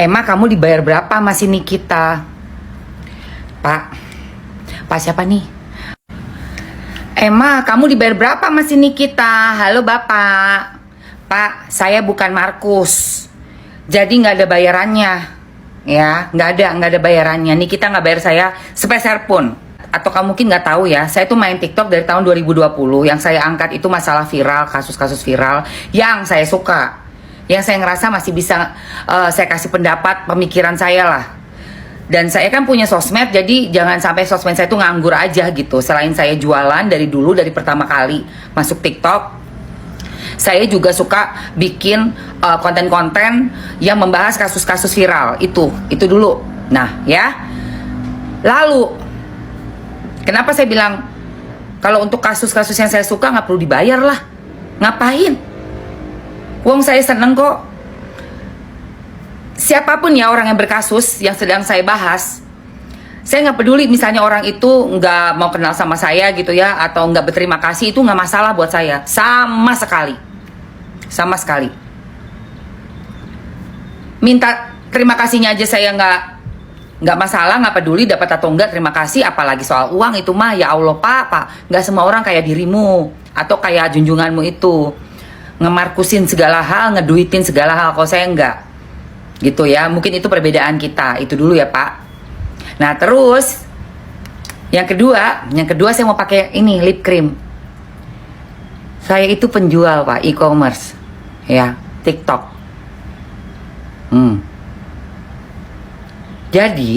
Emma, kamu dibayar berapa sama si Nikita? Pak, Pak siapa nih? Emma, kamu dibayar berapa sama si Nikita? Halo Bapak. Pak, saya bukan Markus. Jadi nggak ada bayarannya. Ya, nggak ada bayarannya. Nikita nggak bayar saya sepeser pun. Atau kamu mungkin nggak tahu ya, saya tuh main TikTok dari tahun 2020. Yang saya angkat itu masalah viral, kasus-kasus viral yang saya suka, yang saya ngerasa masih bisa saya kasih pendapat, pemikiran saya lah. Dan saya kan punya sosmed, jadi jangan sampai sosmed saya tuh nganggur aja gitu. Selain saya jualan dari dulu, dari pertama kali masuk TikTok, saya juga suka bikin konten-konten yang membahas kasus-kasus viral itu dulu. Nah ya, lalu kenapa saya bilang kalau untuk kasus-kasus yang saya suka nggak perlu dibayar lah? Ngapain? Wong saya seneng kok. Siapapun ya orang yang berkasus yang sedang saya bahas, saya nggak peduli misalnya orang itu nggak mau kenal sama saya gitu ya, atau nggak berterima kasih, itu nggak masalah buat saya sama sekali, sama sekali. Minta terima kasihnya aja saya nggak masalah, nggak peduli dapat atau enggak terima kasih, apalagi soal uang itu mah ya Allah Pak, nggak semua orang kayak dirimu atau kayak junjunganmu itu ngemarkusin segala hal, ngeduitin segala hal. Kalau saya enggak gitu ya, mungkin itu perbedaan kita, itu dulu ya Pak. Nah terus yang kedua saya mau pakai ini lip cream. Saya itu penjual Pak, e-commerce ya, TikTok. Jadi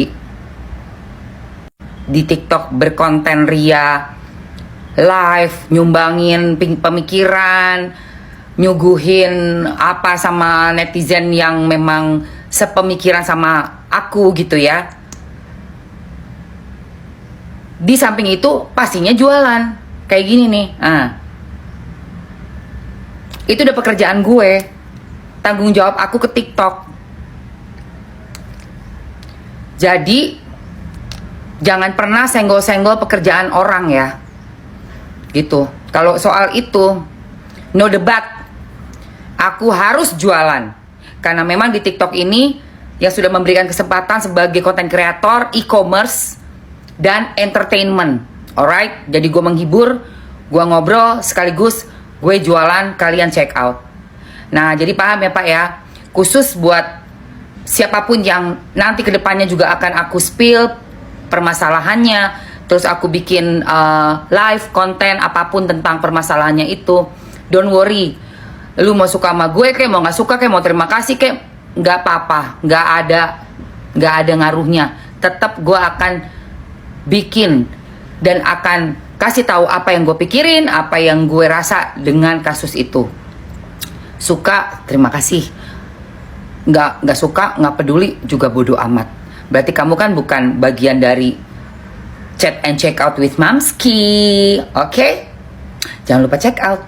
di TikTok berkonten ria, live, nyumbangin pemikiran, nyuguhin apa sama netizen yang memang sepemikiran sama aku gitu ya. Di samping itu pastinya jualan kayak gini nih. Itu udah pekerjaan gue, tanggung jawab aku ke TikTok. Jadi jangan pernah senggol-senggol pekerjaan orang ya, gitu. Kalau soal itu no debat. Aku harus jualan karena memang di TikTok ini yang sudah memberikan kesempatan sebagai konten kreator, e-commerce dan entertainment. Alright, jadi gue menghibur, gue ngobrol sekaligus gue jualan, kalian check out. Nah jadi paham ya Pak ya, khusus buat siapapun yang nanti kedepannya juga akan aku spill permasalahannya, terus aku bikin live konten apapun tentang permasalahannya itu. Don't worry, lu mau suka sama gue kayak mau nggak suka kayak mau terima kasih kayak nggak apa-apa, nggak ada ngaruhnya. Tetap gue akan bikin dan akan kasih tahu apa yang gue pikirin, apa yang gue rasa dengan kasus itu. Suka terima kasih, nggak suka nggak peduli juga bodo amat. Berarti kamu kan bukan bagian dari chat and check out with Mamski, oke? Jangan lupa check out.